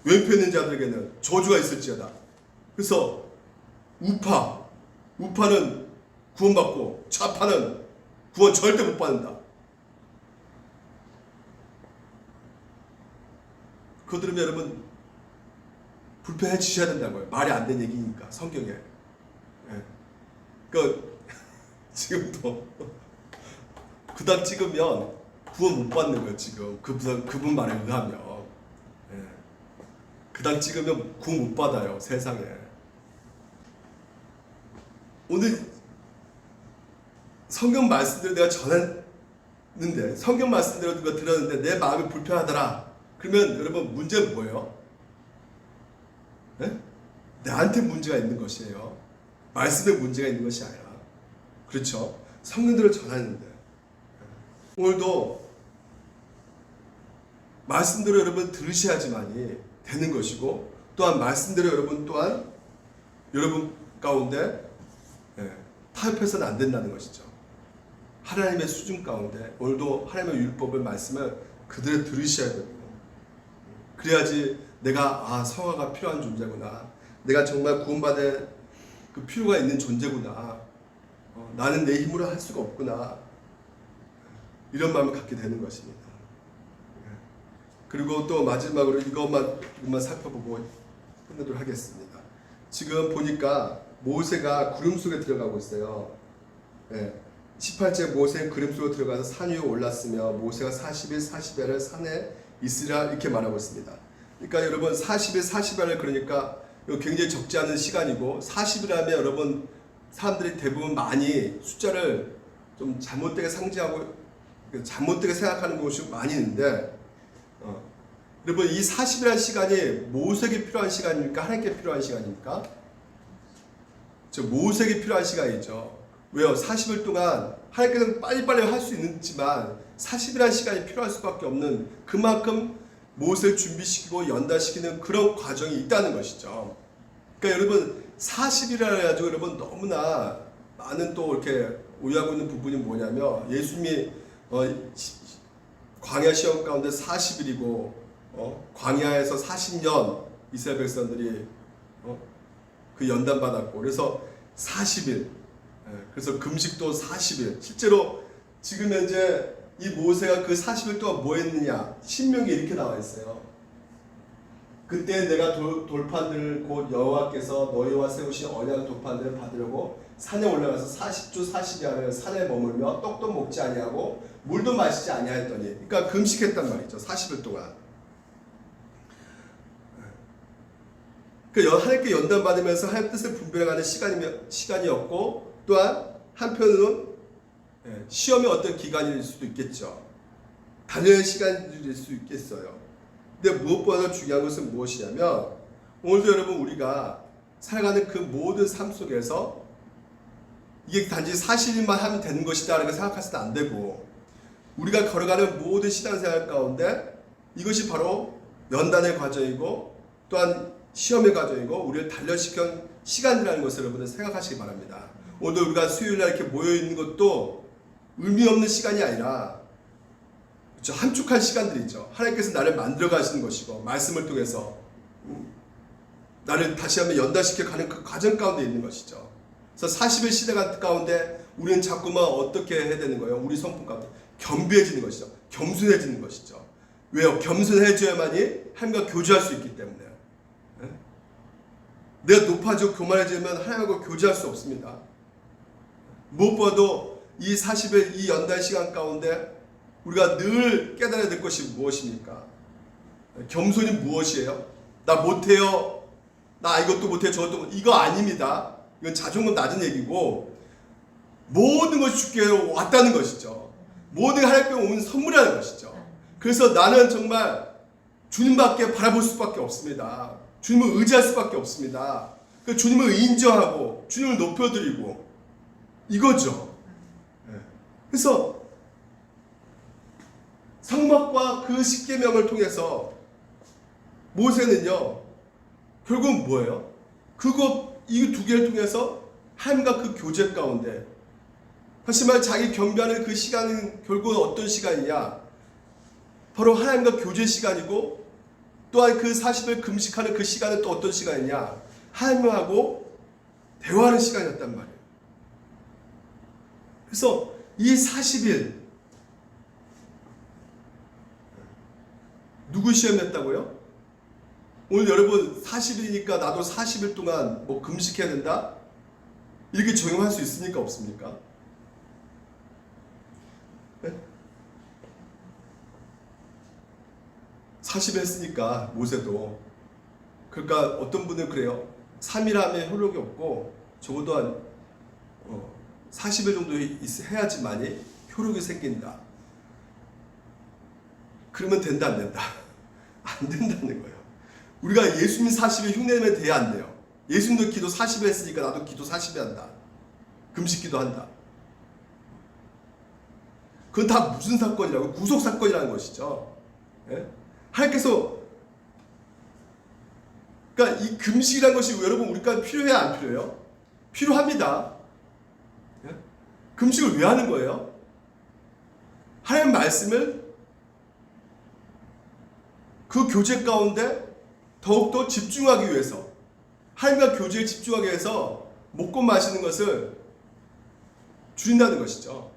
왼표 있는 자들에게는 저주가 있을지어다. 그래서 우파는 구원받고 좌파는 구원 절대 못 받는다. 그거 들으면 여러분 불편해지셔야 된다고요. 말이 안 되는 얘기니까 성경에. 그 지금도 그닥 찍으면 구원 못 받는 거예요. 지금 그분 말에 의하면 그닥 찍으면 구원 못 받아요. 세상에. 오늘 성경 말씀대로 내가 전했는데 성경 말씀대로 누가 들었는데 내 마음이 불편하더라. 그러면 여러분 문제는 뭐예요? 나한테 문제가 있는 것이에요. 말씀에 문제가 있는 것이 아니라. 그렇죠? 성경대로 전하는데 오늘도 말씀대로 여러분 들으셔야지만이 되는 것이고 또한 말씀대로 여러분 또한 여러분 가운데 타협해서는 안 된다는 것이죠. 하나님의 수준 가운데 오늘도 하나님의 율법의 말씀을 그대로 들으셔야 됩니다. 그래야지 내가 성화가 필요한 존재구나. 내가 정말 구원받을 그 필요가 있는 존재구나. 나는 내 힘으로 할 수가 없구나. 이런 마음을 갖게 되는 것입니다. 그리고 또 마지막으로 이것만 살펴보고 끝내도록 하겠습니다. 지금 보니까 모세가 구름 속에 들어가고 있어요. 18째 모세는 구름 속에 들어가서 산 위에 올랐으며 모세가 40일 40야를 산에 있으라 이렇게 말하고 있습니다. 그러니까 여러분 40일 40야를 그러니까 굉장히 적지 않은 시간이고 40이라면 여러분 사람들이 대부분 많이 숫자를 좀 잘못되게 상징하고 잘못되게 생각하는 곳이 많이 있는데 여러분 이 40이라는 시간이 모세에게 필요한 시간입니까? 하나님께 필요한 시간입니까? 모세에게 필요한 시간이죠. 왜요? 40일 동안 하나님께서는 빨리빨리 할 수 있지만 40이라는 시간이 필요할 수밖에 없는 그만큼 모세를 준비시키고 연단시키는 그런 과정이 있다는 것이죠. 그러니까 여러분 40이라 해가지고 여러분 너무나 많은 또 이렇게 오해하고 있는 부분이 뭐냐면 예수님이 광야 시험 가운데 40일이고 광야에서 40년 이스라엘 백성들이 그 연단 받았고 그래서 40일 그래서 금식도 40일 실제로 지금 현재 이 모세가 그 40일 동안 뭐 했느냐 신명기 이렇게 나와 있어요. 그때 내가 돌판들을 곧 여호와께서 너희와 세우신 언약 돌판들을 받으려고 산에 올라가서 40주 40야를 산에 머물며 떡도 먹지 아니하고 물도 마시지 아니하였더니 그러니까 금식했단 말이죠. 40일 동안. 하나님께 연단받으면서 하나님 뜻을 분별해가는 시간이었고 또한 한편으로는 시험의 어떤 기간일 수도 있겠죠. 단련의 시간일 수 있겠어요. 근데 무엇보다 중요한 것은 무엇이냐면 오늘도 여러분 우리가 살아가는 그 모든 삶 속에서 이게 단지 40일만 하면 되는 것이다 라고 생각해서는 안 되고 우리가 걸어가는 모든 신앙생활 가운데 이것이 바로 연단의 과정이고 또한 시험의 과정이고 우리를 단련시킨 시간이라는 것을 여러분은 생각하시기 바랍니다. 오늘 우리가 수요일날 이렇게 모여있는 것도 의미 없는 시간이 아니라 그렇죠? 함축한 시간들이죠. 하나님께서 나를 만들어 가시는 것이고 말씀을 통해서 나를 다시 한번 연단시켜 가는 그 과정 가운데 있는 것이죠. 그래서 40일 시대 가운데 우리는 자꾸만 어떻게 해야 되는 거예요? 우리 성품 가운데 겸비해지는 것이죠. 겸손해지는 것이죠. 왜요? 겸손해져야만이 하나님과 교제할 수 있기 때문에. 예? 내가 높아지고 교만해지면 하나님과 교제할 수 없습니다. 무엇보다도 이 40일 이 연단 시간 가운데 우리가 늘 깨달아야 될 것이 무엇입니까? 겸손이 무엇이에요? 나 못해요. 나 이것도 못해요. 저것도 못해요. 이거 아닙니다. 이건 자존감 낮은 얘기고 모든 것이 주께 왔다는 것이죠. 모든 게 하나님께 온 선물이라는 것이죠. 그래서 나는 정말 주님밖에 바라볼 수밖에 없습니다. 주님을 의지할 수밖에 없습니다. 주님을 인정하고 주님을 높여드리고 이거죠. 그래서 성막과 그 십계명을 통해서 모세는요 결국은 뭐예요? 이 두 개를 통해서 하나님과 그 교제 가운데 다시 말해 자기 경배하는 그 시간은 결국은 어떤 시간이냐? 바로 하나님과 교제 시간이고 또한 그 40일 금식하는 그 시간은 또 어떤 시간이냐? 하나님하고 대화하는 시간이었단 말이에요. 그래서 이 40일 누구 시험했다고요? 오늘 여러분 40일이니까 나도 40일 동안 뭐 금식해야 된다? 이렇게 적용할 수 있습니까? 없습니까? 네? 40일 했으니까 모세도 그러니까 어떤 분은 그래요. 3일 하면 효력이 없고 적어도 한 40일 정도 해야지만이 효력이 생긴다. 그러면 된다 안 된다? 안 된다는 거예요. 우리가 예수님 40일 흉내내면 돼야 안 돼요. 예수님도 기도 40일 했으니까 나도 기도 40일 한다. 금식기도 한다. 그건 다 무슨 사건이라고? 구속사건이라는 것이죠. 예? 하나님께서 그러니까 이 금식이라는 것이 여러분 우리가 필요해야 안 필요해요? 필요합니다. 예? 금식을 왜 하는 거예요? 하나님 말씀을 그 교제 가운데 더욱더 집중하기 위해서 하나님과 교제에 집중하기 위해서 먹고 마시는 것을 줄인다는 것이죠.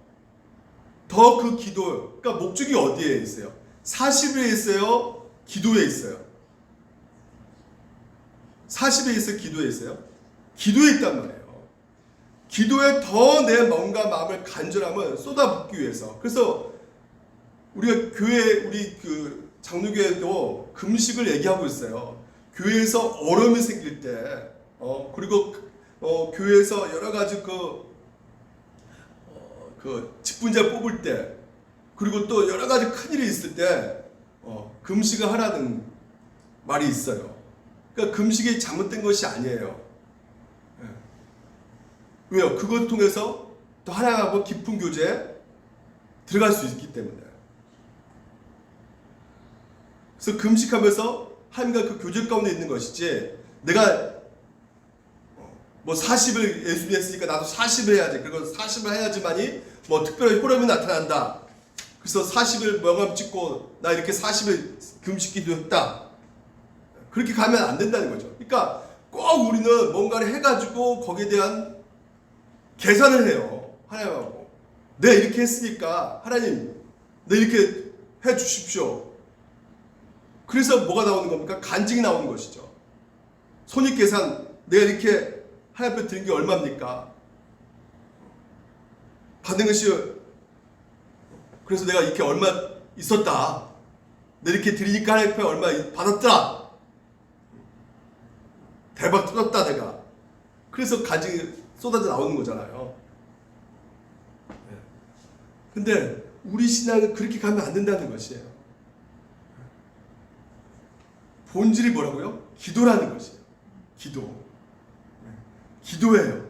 더 그 기도, 그러니까 목적이 어디에 있어요? 40일에 있어요? 기도에 있어요? 40일에 있어요? 기도에 있어요? 기도에 있단 말이에요. 기도에 더 내 마음과 마음을 간절함을 쏟아붓기 위해서. 그래서 우리가 우리 그 장로교회도 금식을 얘기하고 있어요. 교회에서 어려움이 생길 때, 그리고 교회에서 여러 가지 그 직분자 뽑을 때, 그리고 또 여러 가지 큰일이 있을 때, 금식을 하라는 말이 있어요. 그러니까 금식이 잘못된 것이 아니에요. 예. 왜요? 그것 통해서 또 하나님하고 깊은 교제에 들어갈 수 있기 때문에. 그래서 금식하면서 하나님과 그 교제 가운데 있는 것이지, 내가 뭐 40을 예수님이 했으니까 나도 40을 해야지. 그리고 40을 해야지만이 뭐 특별한 효력이 나타난다. 그래서 40일 명함 찍고 나 이렇게 40일 금식기도 했다. 그렇게 가면 안 된다는 거죠. 그러니까 꼭 우리는 뭔가를 해가지고 거기에 대한 계산을 해요. 하나님하고. 내가 이렇게 했으니까 하나님, 내 이렇게 해 주십시오. 그래서 뭐가 나오는 겁니까? 간증이 나오는 것이죠. 손익계산, 내가 이렇게 하나님 앞에 드린 게 얼마입니까? 받은 것이, 그래서 내가 이렇게 얼마 있었다. 내가 이렇게 드리니까 하나님 앞에 얼마 받았다. 대박 터졌다 내가. 그래서 간증이 쏟아져 나오는 거잖아요. 근데 우리 신앙은 그렇게 가면 안 된다는 것이에요. 본질이 뭐라고요? 기도라는 것이에요. 기도예요.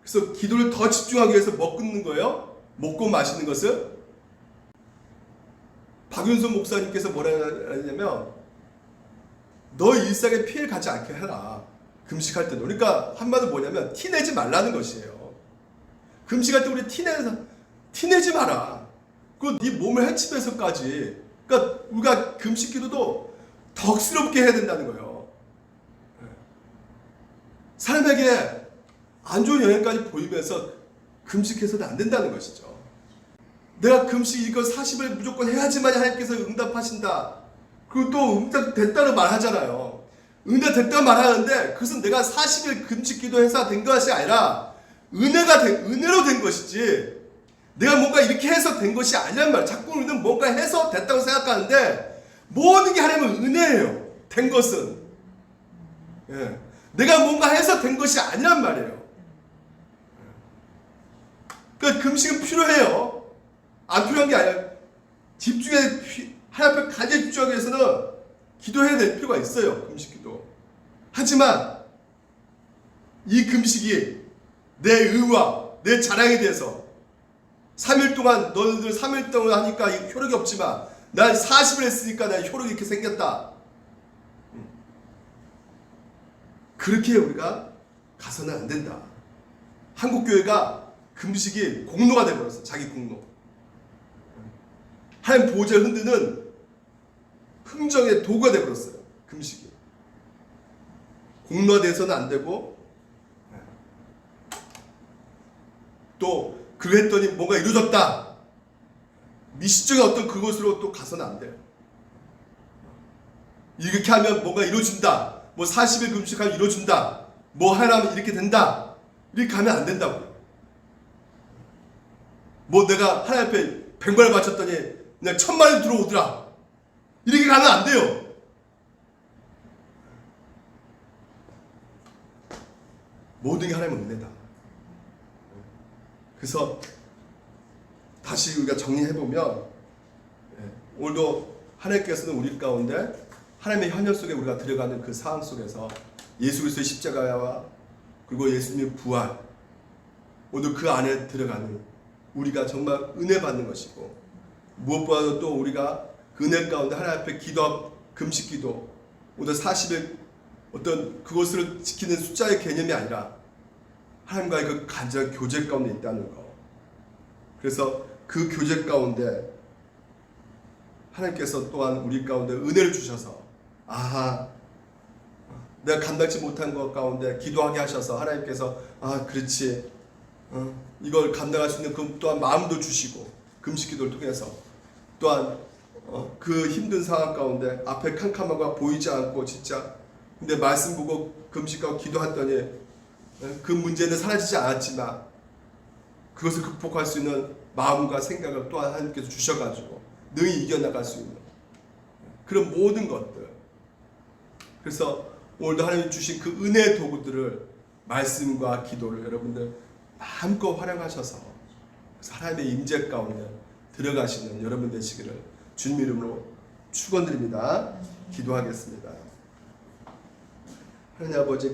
그래서 기도를 더 집중하기 위해서 먹는 거예요. 먹고 마시는 것을 박윤선 목사님께서 뭐라 하냐면, 너 일상에 피해를 갖지 않게 해라. 금식할 때도. 그러니까 한마디로 뭐냐면 티내지 말라는 것이에요. 금식할 때 우리 티내지 마라. 그 네 몸을 해치면서까지. 그러니까 우리가 금식 기도도 덕스럽게 해야 된다는 거예요. 사람에게 안 좋은 영향까지 보이면서 금식해서는 안 된다는 것이죠. 내가 금식 이거 40일 무조건 해야지만 하나님께서 응답하신다. 그리고 또 응답됐다고 말하잖아요. 응답됐다고 말하는데 그것은 내가 40일 금식 기도해서 된 것이 아니라 은혜로 된 것이지, 내가 뭔가 이렇게 해서 된 것이 아니란 말이야. 자꾸 우리는 뭔가 해서 됐다고 생각하는데 모든 게 하나님은 은혜예요. 된 것은. 예. 내가 뭔가 해서 된 것이 아니란 말이에요. 그러니까 금식은 필요해요. 안 필요한 게 아니라 하나님 앞에 간절히 집중하기 위해서는 기도해야 될 필요가 있어요. 금식 기도. 하지만 이 금식이 내 의와 내 자랑에 대해서 3일 동안 너희들 3일 동안 하니까 효력이 없지만 난 40일 했으니까 난 효력이 이렇게 생겼다. 그렇게 우리가 가서는 안 된다. 한국교회가 금식이 공로가 되어버렸어. 자기 공로. 하나님 보호자를 흔드는 흥정의 도구가 되어버렸어요. 금식이. 공로가 돼서는 안 되고, 또 그거 했더니 뭔가 이루어졌다. 미시적인 어떤 그것으로 또 가서는 안 돼요. 이렇게 하면 뭔가 이루어진다. 뭐 40일 금식하면 이루어진다. 뭐 하라면 이렇게 된다. 이렇게 가면 안 된다고요. 뭐 내가 하나님 앞에 100마리 바쳤더니 그냥 1000마리 들어오더라. 이렇게 가면 안 돼요. 모든 게 하나님의 은혜다. 그래서 다시 우리가 정리해보면, 오늘도 하나님께서는 우리 가운데 하나님의 현실 속에 우리가 들어가는 그 상황 속에서 예수 그리스도의 십자가와 그리고 예수님의 부활, 오늘 그 안에 들어가는 우리가 정말 은혜 받는 것이고, 무엇보다도 또 우리가 그 은혜 가운데 하나님 앞에 금식 기도, 오늘 40일 어떤 그것을 지키는 숫자의 개념이 아니라 하나님과의 그 간절한 교제 가운데 있다는 거. 그래서 그 교제 가운데 하나님께서 또한 우리 가운데 은혜를 주셔서, 내가 감당치 못한 것 가운데 기도하게 하셔서 하나님께서 그렇지, 이걸 감당할 수 있는 그 또한 마음도 주시고, 금식 기도를 통해서 또한 그 힘든 상황 가운데 앞에 캄캄하고 보이지 않고 진짜, 근데 말씀 보고 금식하고 기도했더니 그 문제는 사라지지 않았지만 그것을 극복할 수 있는 마음과 생각을 또한 하나님께서 주셔가지고 능히 이겨나갈 수 있는 그런 모든 것들. 그래서 오늘도 하나님이 주신 그 은혜의 도구들을, 말씀과 기도를 여러분들 마음껏 활용하셔서 하나님의 임재 가운데 들어가시는 여러분 되시기를 주님 이름으로 축원드립니다. 기도하겠습니다. 하나님 아버지,